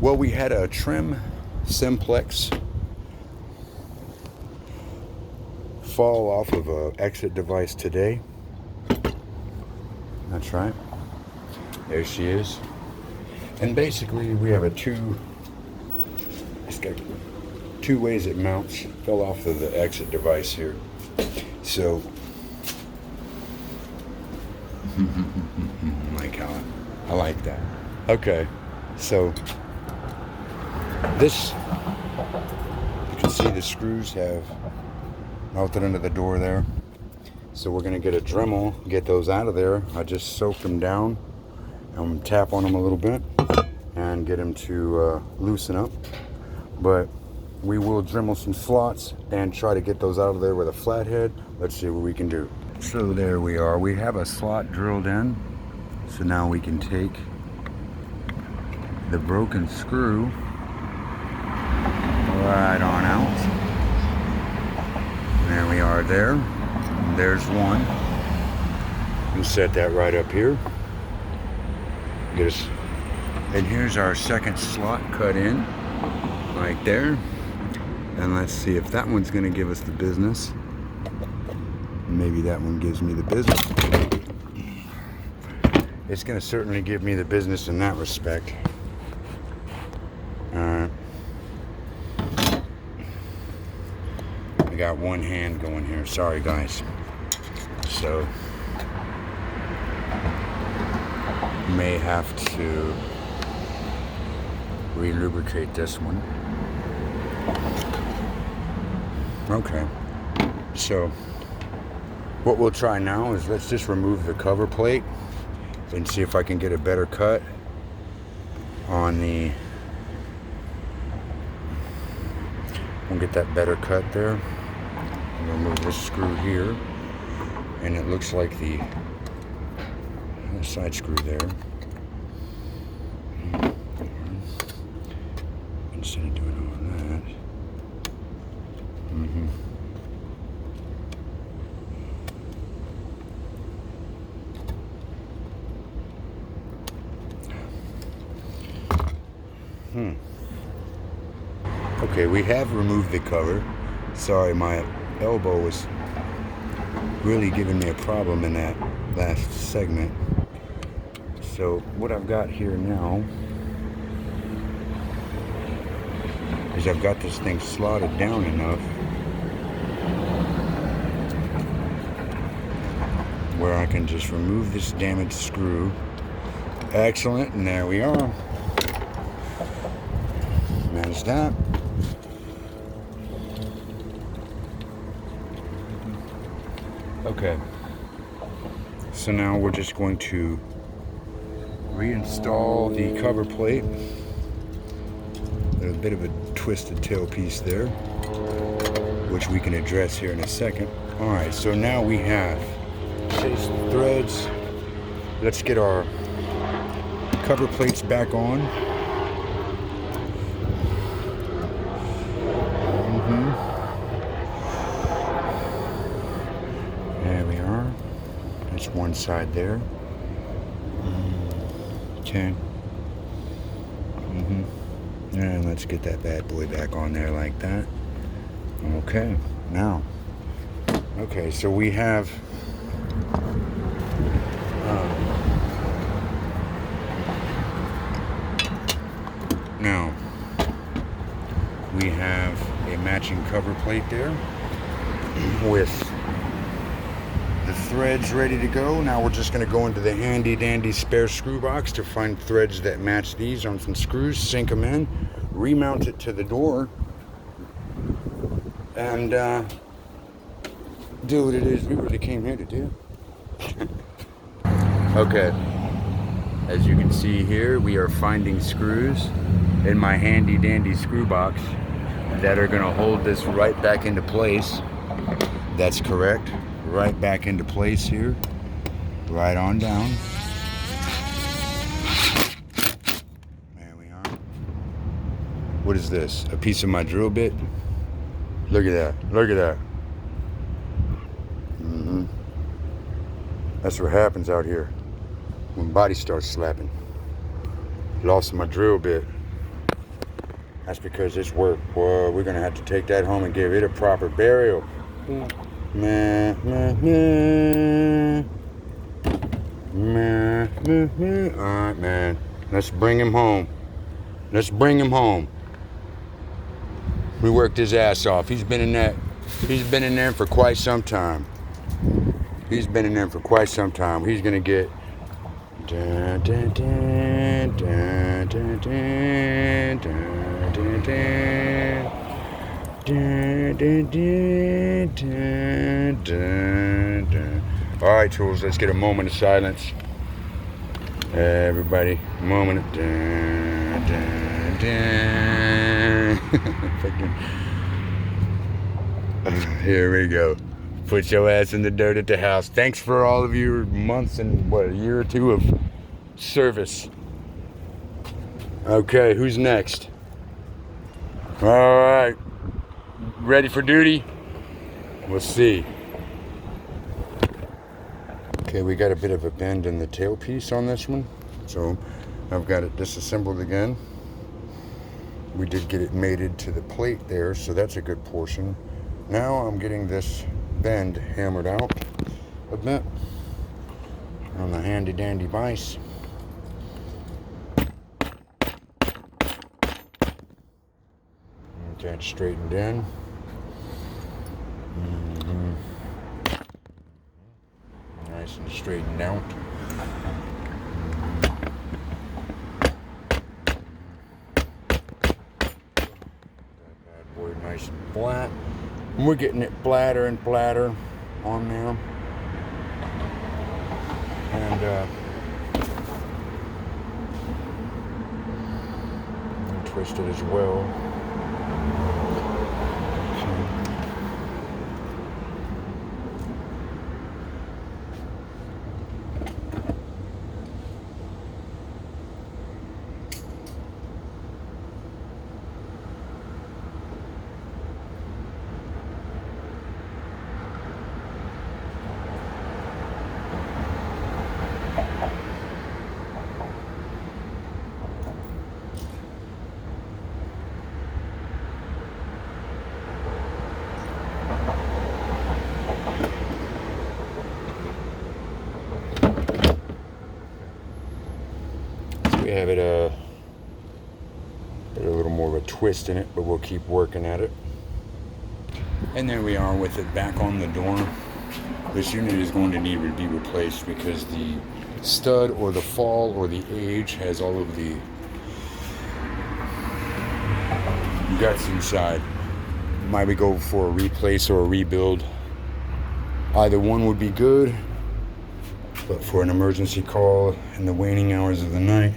Well, we had a Trim Simplex fall off of a exit device today. That's right. There she is. And basically we have it's got two ways it mounts. Fell off of the exit device here. So I like that. Okay. So this, you can see the screws have melted under the door there. So we're gonna get a Dremel, get those out of there. I just soaked them down and tap on them a little bit and get them to loosen up. But we will Dremel some slots and try to get those out of there with a flathead. Let's see what we can do. So there we are. We have a slot drilled in. So now we can take the broken screw right on out. There we are there. There's one. We'll set that right up here. And here's our second slot cut in right there. And let's see if that one's going to give us the business. Maybe that one gives me the business. It's going to certainly give me the business in that respect. I got one hand going here. Sorry, guys. So may have to re-lubricate this one. Okay. So what we'll try now is let's just remove the cover plate and see if I can get a better cut on the. We'll get that better cut there. We'll remove this screw here, and it looks like the side screw there. Instead of doing all that. Okay, we have removed the cover. Sorry, my elbow was really giving me a problem in that last segment. So what I've got here now is I've got this thing slotted down enough where I can just remove this damaged screw. Excellent, and there we are. Manage that. Okay, so now we're just going to reinstall the cover plate. There's a bit of a twisted tailpiece there, which we can address here in a second. All right, so now we have chase threads. Let's get our cover plates back on. There we are. That's one side there. Okay. And let's get that bad boy back on there like that. Okay. Now. Okay, so we have now we have a matching cover plate there with the threads ready to go. Now we're just going to go into the handy dandy spare screw box to find threads that match these on some screws, sink them in, remount it to the door, and do what it is we really came here to do. Okay, as you can see here, we are finding screws in my handy dandy screw box that are going to hold this right back into place. That's correct. Right back into place here. Right on down. There we are. What is this? A piece of my drill bit? Look at that. Look at that. That's what happens out here when body starts slapping. Lost my drill bit. That's because it's work, boy. We're gonna have to take that home and give it a proper burial. Yeah. Meh, meh, meh. Meh, meh, meh. Alright, man. Let's bring him home. Let's bring him home. We worked his ass off. He's been in there for quite some time. He's been in there for quite some time. He's gonna get dun, dun, dun, dun, dun, dun, dun, dun, dun. Dun, dun, dun, dun, dun, dun. All right, tools. Let's get a moment of silence. Everybody, a moment of dun, dun, dun. Here we go. Put your ass in the dirt at the house. Thanks for all of your months and a year or two of service. Okay, who's next? All right. Ready for duty? We'll see. Okay, we got a bit of a bend in the tailpiece on this one, so I've got it disassembled again. We did get it mated to the plate there, so that's a good portion. Now I'm getting this bend hammered out a bit on the handy dandy vise. Get that straightened in. Nice and straightened out. That bad boy nice and flat. And we're getting it flatter and flatter on there. And twist it as well. We have it a little more of a twist in it, but we'll keep working at it. And there we are with it back on the door. This unit is going to need to be replaced because the stud or the fall or the age has all of the guts inside. Might we go for a replace or a rebuild? Either one would be good, but for an emergency call in the waning hours of the night,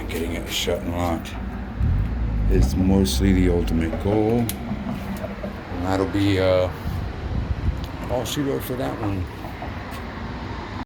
getting it shut and locked is mostly the ultimate goal. And that'll be all pseudo for that one.